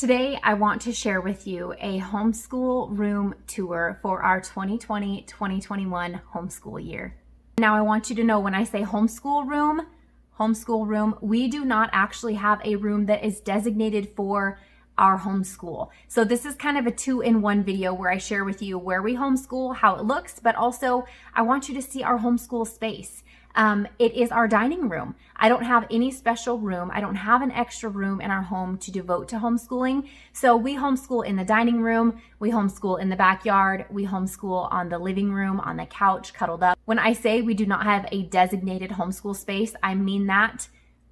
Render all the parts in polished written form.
Today, I want to share with you a homeschool room tour for our 2020-2021 homeschool year. Now, I want you to know when I say homeschool room, we do not actually have a room that is designated for our homeschool. So this is kind of a 2-in-1 video where I share with you where we homeschool, how it looks, but also I want you to see our homeschool space. It is our dining room. I don't have any special room. I don't have an extra room in our home to devote to homeschooling. So we homeschool in the dining room. We homeschool in the backyard. We homeschool on the living room, on the couch, cuddled up. When I say we do not have a designated homeschool space, I mean that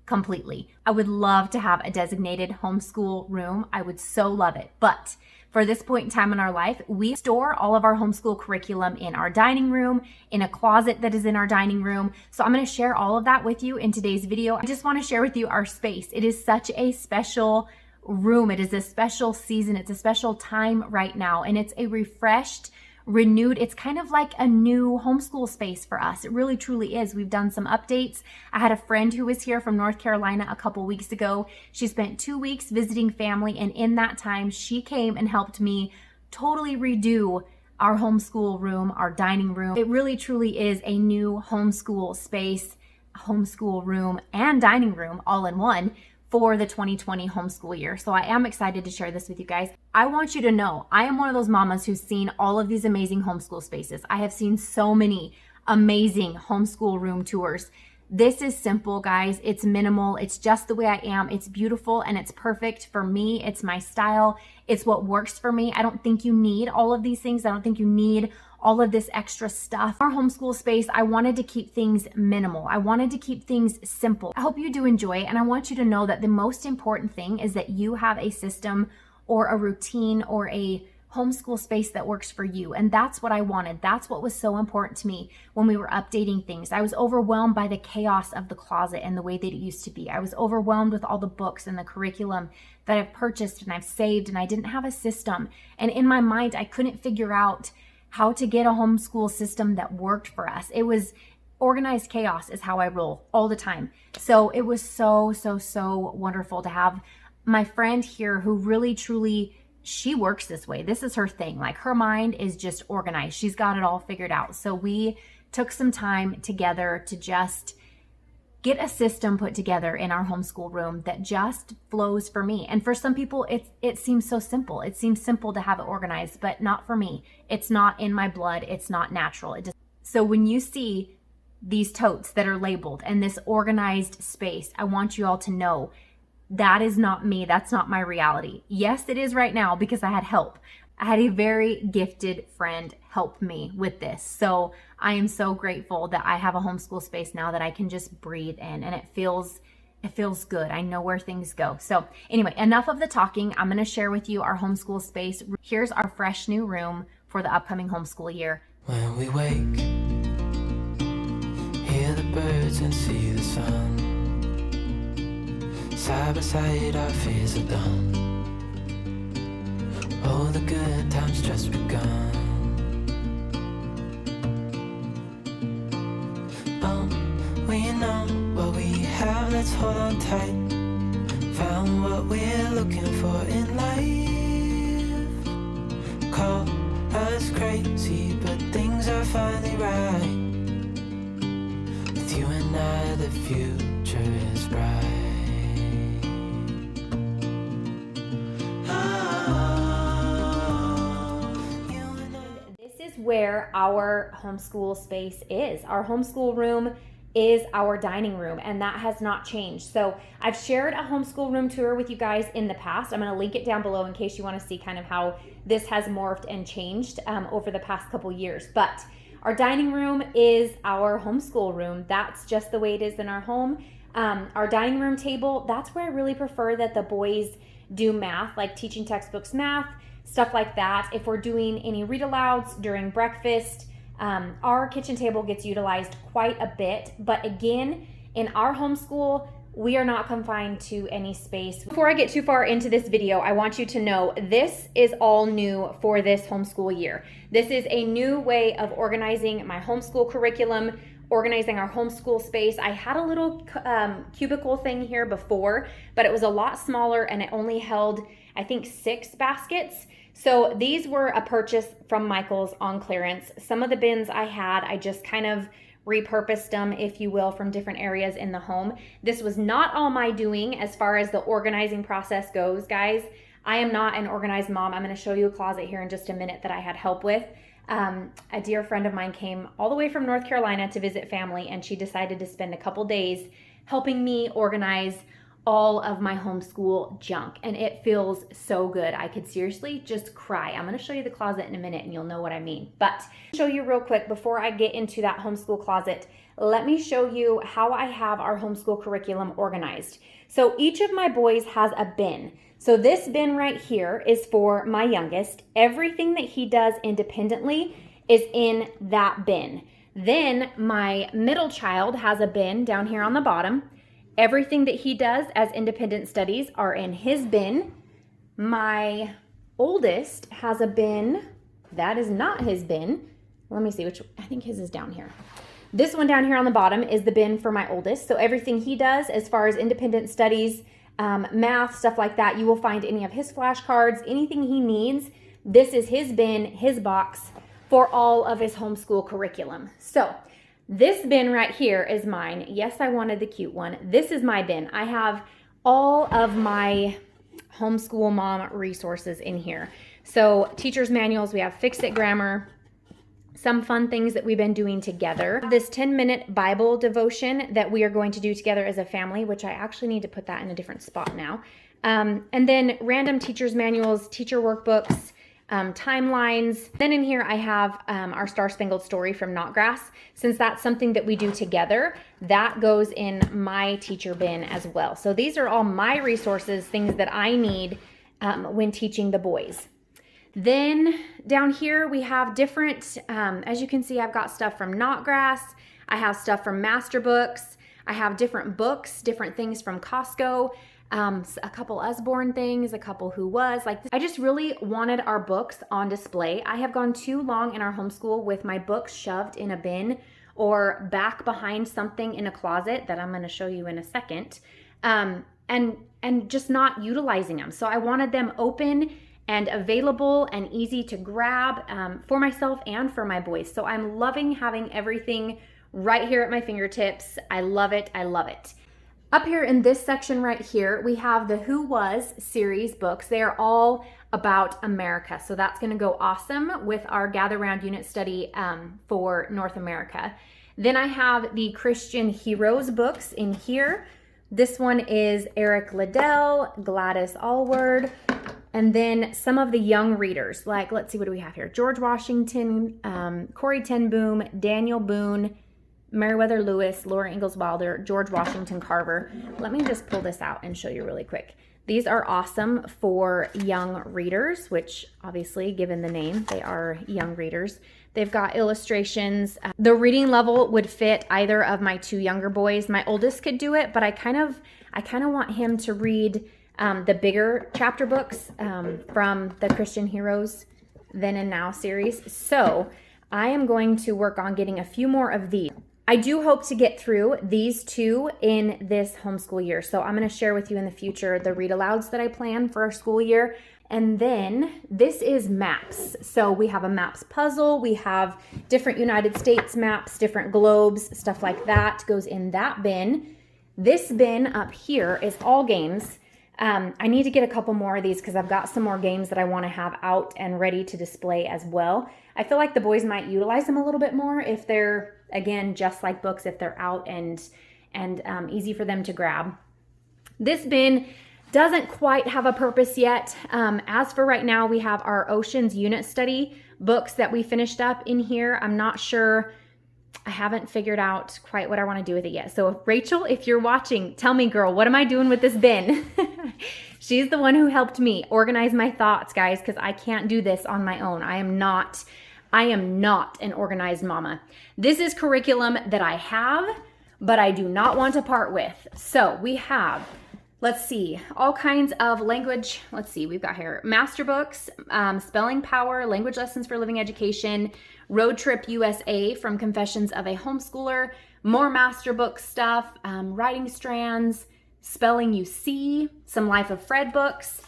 completely. I would love to have a designated homeschool room. I would so love it. But for this point in time in our life, we store all of our homeschool curriculum in our dining room, in a closet that is in our dining room. So I'm going to share all of that with you in today's video. I just want to share with you our space. It is such a special room. It is a special season. It's a special time right now. And it's a refreshed, renewed, it's kind of like a new homeschool space for us. It really truly is. We've done some updates. I had a friend who was here from North Carolina a couple weeks ago. She spent 2 weeks visiting family, and in that time she came and helped me totally redo our homeschool room, our dining room. It really truly is a new homeschool space, homeschool room and dining room all in one for the 2020 homeschool year. So I am excited to share this with you guys. I want you to know I am one of those mamas who's seen all of these amazing homeschool spaces. I have seen so many amazing homeschool room tours. This is simple, guys. It's minimal. It's just the way I am. It's beautiful and it's perfect for me. It's my style. It's what works for me. I don't think you need all of these things. I don't think you need all of this extra stuff. Our homeschool space, I wanted to keep things minimal. I wanted to keep things simple. I hope you do enjoy it, and I want you to know that the most important thing is that you have a system or a routine or a homeschool space that works for you. And that's what I wanted. That's what was so important to me when we were updating things. I was overwhelmed by the chaos of the closet and the way that it used to be. I was overwhelmed with all the books and the curriculum that I've purchased and I've saved, and I didn't have a system. And in my mind, I couldn't figure out how to get a homeschool system that worked for us. It was organized chaos is how I roll all the time. So it was so wonderful to have my friend here who really truly, she works this way. This is her thing. Like, her mind is just organized. She's got it all figured out. So we took some time together to just get a system put together in our homeschool room that just flows for me. And for some people, it seems so simple. It seems simple to have it organized, but not for me. It's not in my blood. It's not natural. So when you see these totes that are labeled and this organized space, I want you all to know that is not me. That's not my reality. Yes, it is right now because I had help. I had a very gifted friend help me with this. So I am so grateful that I have a homeschool space now that I can just breathe in, and it feels good. I know where things go. So anyway, enough of the talking. I'm going to share with you our homeschool space. Here's our fresh new room for the upcoming homeschool year. When we wake, hear the birds and see the sun. Side by side, our fears are done. All the good times just begun. We know what we have, let's hold on tight. Found what we're looking for in life. Call us crazy, but things are finally right. With you and I, the future is bright. Where our homeschool space is. Our homeschool room is our dining room, and that has not changed. So I've shared a homeschool room tour with you guys in the past. I'm going to link it down below in case you want to see kind of how this has morphed and changed over the past couple years. But our dining room is our homeschool room. That's just the way it is in our home. Our dining room table, that's where I really prefer that the boys do math, like teaching textbooks math, stuff like that. If we're doing any read alouds during breakfast, our kitchen table gets utilized quite a bit. But again, in our homeschool, we are not confined to any space. Before I get too far into this video, I want you to know this is all new for this homeschool year. This is a new way of organizing my homeschool curriculum, organizing our homeschool space. I had a little cubicle thing here before, but it was a lot smaller and it only held I think 6 baskets. So these were a purchase from Michael's on clearance. Some of the bins I had, I just kind of repurposed them, if you will, from different areas in the home. This was not all my doing as far as the organizing process goes, guys. I am not an organized mom. I'm going to show you a closet here in just a minute that I had help with. A dear friend of mine came all the way from North Carolina to visit family, and she decided to spend a couple days helping me organize all of my homeschool junk, and it feels so good. I could seriously just cry. I'm going to show you the closet in a minute and you'll know what I mean. But show you real quick before I get into that homeschool closet, let me show you how I have our homeschool curriculum organized. So each of my boys has a bin. So this bin right here is for my youngest. Everything that he does independently is in that bin. Then my middle child has a bin down here on the bottom. Everything that he does as independent studies are in his bin. My oldest has a bin. That is not his bin. Let me see I think his is down here. This one down here on the bottom is the bin for my oldest. So everything he does as far as independent studies, math, stuff like that, you will find any of his flashcards, anything he needs. This is his bin, his box for all of his homeschool curriculum. So this bin right here is mine. Yes, I wanted the cute one. This is my bin. I have all of my homeschool mom resources in here. So teacher's manuals, we have Fix It Grammar, some fun things that we've been doing together. This 10-minute Bible devotion that we are going to do together as a family, which I actually need to put that in a different spot now. And then random teacher's manuals, teacher workbooks, timelines. Then in here I have our Star Spangled Story from Knotgrass. Since that's something that we do together, that goes in my teacher bin as well. So these are all my resources, things that I need when teaching the boys. Then down here we have different, as you can see, I've got stuff from Knotgrass. I have stuff from Master Books. I have different books, different things from Costco. A couple Usborne things, a couple Who Was. Like, I just really wanted our books on display. I have gone too long in our homeschool with my books shoved in a bin or back behind something in a closet that I'm going to show you in a second, and just not utilizing them. So I wanted them open and available and easy to grab for myself and for my boys. So I'm loving having everything right here at my fingertips. I love it. I love it. Up here in this section right here, we have the Who Was series books. They are all about America. So that's going to go awesome with our Gather Round unit study for North America. Then I have the Christian Heroes books in here. This one is Eric Liddell, Gladys Allward, and then some of the young readers. Like, let's see, what do we have here? George Washington, Corrie ten Boom, Daniel Boone, Meriwether Lewis, Laura Ingalls Wilder, George Washington Carver. Let me just pull this out and show you really quick. These are awesome for young readers, which obviously, given the name, they are young readers. They've got illustrations. The reading level would fit either of my 2 younger boys. My oldest could do it, but I kind of want him to read the bigger chapter books from the Christian Heroes Then and Now series. So I am going to work on getting a few more of these. I do hope to get through these 2 in this homeschool year. So I'm going to share with you in the future the read alouds that I plan for our school year. And then this is maps. So we have a maps puzzle. We have different United States maps, different globes, stuff like that goes in that bin. This bin up here is all games. I need to get a couple more of these because I've got some more games that I want to have out and ready to display as well. I feel like the boys might utilize them a little bit more if they're, again, just like books, if they're out and easy for them to grab. This bin doesn't quite have a purpose yet. As for right now, we have our Oceans unit study books that we finished up in here. I'm not sure. I haven't figured out quite what I want to do with it yet. So Rachel, if you're watching, tell me, girl, what am I doing with this bin? She's the one who helped me organize my thoughts, guys, because I can't do this on my own. I am not an organized mama. This is curriculum that I have, but I do not want to part with. So we have, let's see, all kinds of language. Let's see, we've got here master books, Spelling Power, Language Lessons for Living Education, Road Trip USA from Confessions of a Homeschooler, more master book stuff, Writing Strands, Spelling You See, some Life of Fred books,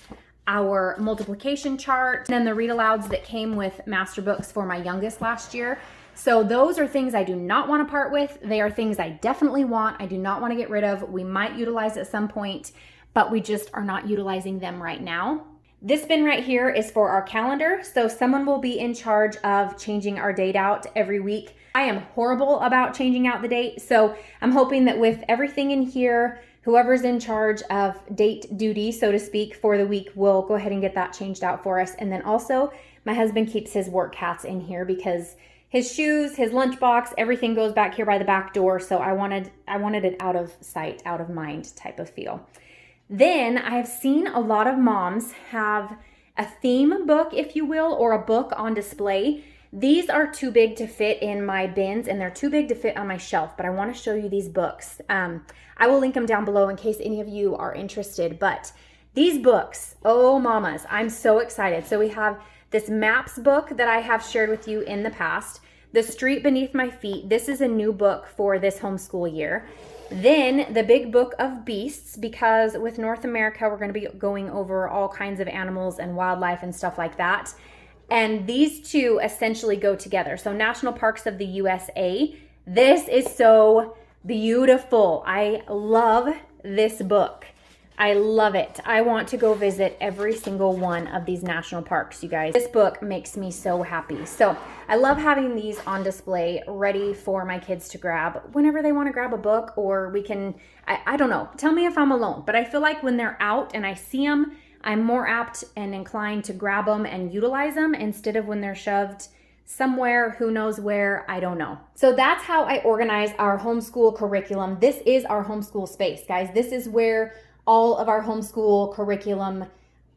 our multiplication chart, and then the read alouds that came with master books for my youngest last year. So those are things I do not want to part with. They are things I definitely want. I do not want to get rid of. We might utilize at some point, but we just are not utilizing them right now. This bin right here is for our calendar. So someone will be in charge of changing our date out every week. I am horrible about changing out the date. So I'm hoping that with everything in here, whoever's in charge of date duty, so to speak, for the week will go ahead and get that changed out for us. And then also my husband keeps his work hats in here because his shoes, his lunchbox, everything goes back here by the back door. So I wanted it out of sight, out of mind type of feel. Then I have seen a lot of moms have a theme book, if you will, or a book on display. These are too big to fit in my bins and they're too big to fit on my shelf, but I want to show you these books. I will link them down below in case any of you are interested, but these books, oh mamas, I'm so excited. So we have this maps book that I have shared with you in the past, The Street Beneath My Feet. This is a new book for this homeschool year. Then the Big Book of Beasts, because with North America, we're going to be going over all kinds of animals and wildlife and stuff like that. And these two essentially go together. So National Parks of the USA. This is so beautiful. I love this book. I love it. I want to go visit every single one of these national parks, you guys. This book makes me so happy. So I love having these on display ready for my kids to grab whenever they want to grab a book, or we can, I don't know, tell me if I'm alone, but I feel like when they're out and I see them, I'm more apt and inclined to grab them and utilize them instead of when they're shoved somewhere, who knows where, I don't know. So that's how I organize our homeschool curriculum. This is our homeschool space, guys. This is where all of our homeschool curriculum,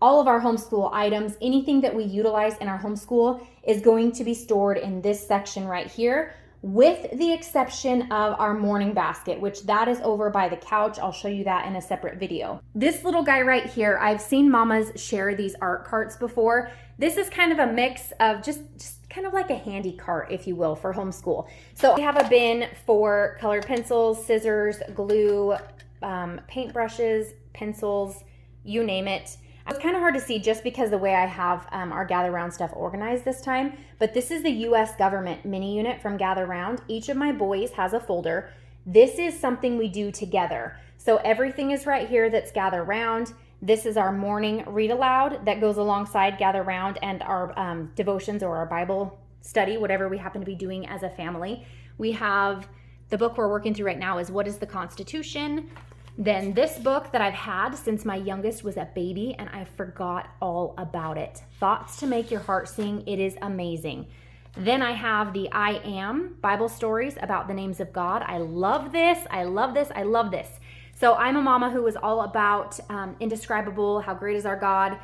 all of our homeschool items, anything that we utilize in our homeschool is going to be stored in this section right here, with the exception of our morning basket, which that is over by the couch. I'll show you that in a separate video. This little guy right here, I've seen mamas share these art carts before. This is kind of a mix of just kind of like a handy cart, if you will, for homeschool. So I have a bin for colored pencils, scissors, glue, paintbrushes, pencils, you name it. It's kind of hard to see just because the way I have our Gather Round stuff organized this time, but this is the US government mini unit from Gather Round. Each of my boys has a folder. This is something we do together. So everything is right here that's Gather Round. This is our morning read aloud that goes alongside Gather Round and our devotions or our Bible study, whatever we happen to be doing as a family. We have the book we're working through right now is What is the Constitution? Then this book that I've had since my youngest was a baby and I forgot all about it. Thoughts to Make Your Heart Sing. It is amazing. Then I have the I Am Bible stories about the names of God. I love this. I love this. I love this. So I'm a mama who is all about Indescribable, How Great is Our God.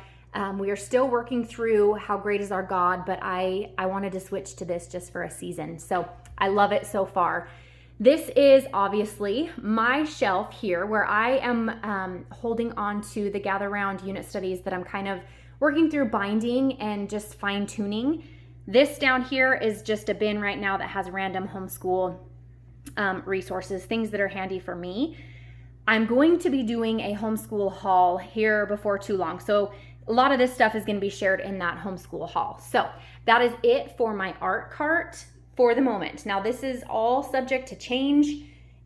We are still working through How Great is Our God, but I wanted to switch to this just for a season. So I love it so far. This is obviously my shelf here where I am holding on to the Gather Round unit studies that I'm kind of working through binding and just fine tuning. This down here is just a bin right now that has random homeschool resources, things that are handy for me. I'm going to be doing a homeschool haul here before too long. So a lot of this stuff is going to be shared in that homeschool haul. So that is it for my art cart for the moment. Now this is all subject to change.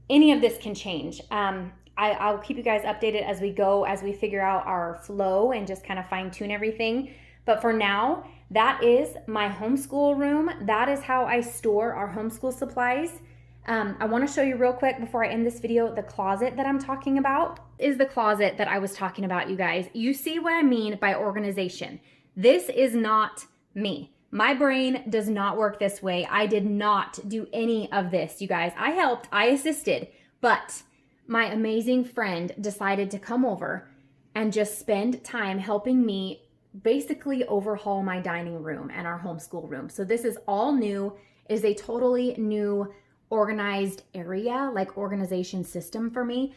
Any of this can change. I'll keep you guys updated as we go, as we figure out our flow and just kind of fine tune everything. But for now, that is my homeschool room. That is how I store our homeschool supplies. I want to show you real quick before I end this video, the closet that I'm talking about is the closet that I was talking about, you guys. You see what I mean by organization. This is not me. My brain does not work this way. I did not do any of this, you guys. I helped, I assisted, but my amazing friend decided to come over and just spend time helping me basically overhaul my dining room and our homeschool room. So this is all new. It is a totally new organized area, like organization system for me.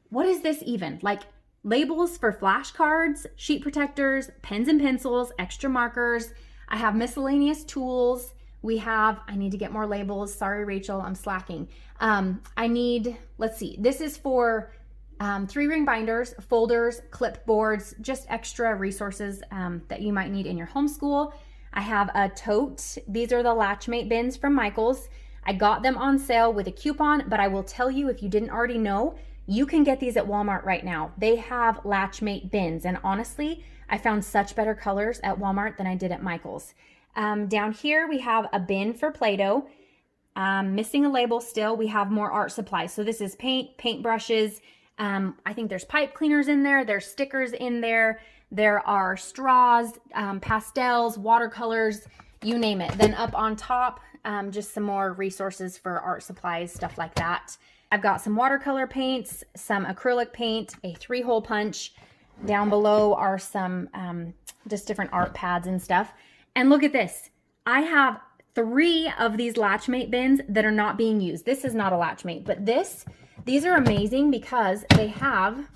What is this even? Like labels for flashcards, sheet protectors, pens and pencils, extra markers. I have miscellaneous tools. I need to get more labels. Sorry, Rachel, I'm slacking. Let's see, this is for 3-ring binders, folders, clipboards, just extra resources that you might need in your homeschool. I have a tote. These are the Latchmate bins from Michaels. I got them on sale with a coupon, but I will tell you, if you didn't already know, you can get these at Walmart right now. They have Latchmate bins, and honestly, I found such better colors at Walmart than I did at Michaels. Down here, we have a bin for Play-Doh. Missing a label still. We have more art supplies. So this is paint brushes. I think there's pipe cleaners in there. There's stickers in there. There are straws, pastels, watercolors, you name it. Then up on top, just some more resources for art supplies, stuff like that. I've got some watercolor paints, some acrylic paint, a 3-hole punch. Down below are some just different art pads and stuff. And look at this. I have 3 of these Latchmate bins that are not being used. This is not a Latchmate, but these are amazing because they have,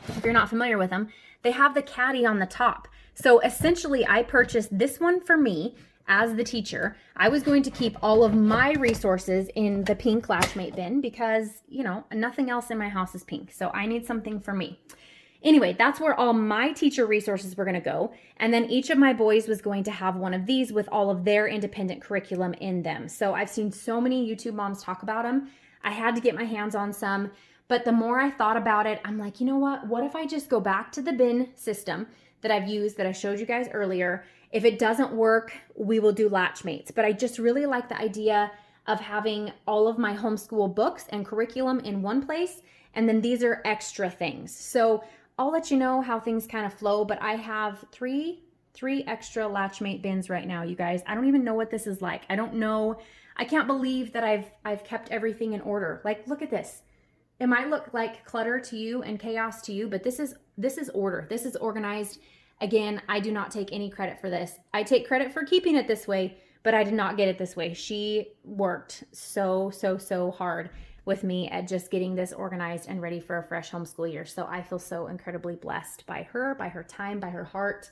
if you're not familiar with them, they have the caddy on the top. So essentially, I purchased this one for me as the teacher. I was going to keep all of my resources in the pink Latchmate bin because, you know, nothing else in my house is pink. So I need something for me. Anyway, that's where all my teacher resources were going to go. And then each of my boys was going to have one of these with all of their independent curriculum in them. So I've seen so many YouTube moms talk about them. I had to get my hands on some. But the more I thought about it, I'm like, you know what? What if I just go back to the bin system that I've used, that I showed you guys earlier? If it doesn't work, we will do Latchmates. But I just really like the idea of having all of my homeschool books and curriculum in one place. And then these are extra things. So I'll let you know how things kind of flow, but I have three extra Latchmate bins right now, you guys. I don't even know what this is like. I don't know. I can't believe that I've kept everything in order. Like, look at this. It might look like clutter to you and chaos to you, but this is order. This is organized. Again, I do not take any credit for this. I take credit for keeping it this way, but I did not get it this way. She worked so hard with me at just getting this organized and ready for a fresh homeschool year. So I feel so incredibly blessed by her time, by her heart.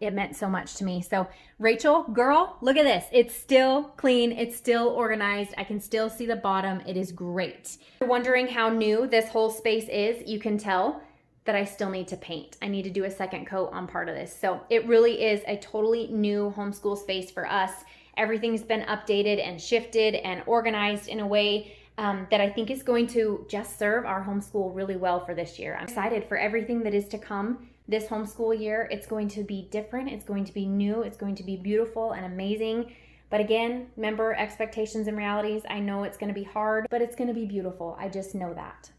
It meant so much to me. So Rachel, girl, look at this. It's still clean. It's still organized. I can still see the bottom. It is great. If you're wondering how new this whole space is, you can tell that I still need to paint. I need to do a second coat on part of this. So it really is a totally new homeschool space for us. Everything's been updated and shifted and organized in a way that I think is going to just serve our homeschool really well for this year. I'm excited for everything that is to come this homeschool year. It's going to be different. It's going to be new. It's going to be beautiful and amazing. But again, remember, expectations and realities. I know it's going to be hard, but it's going to be beautiful. I just know that.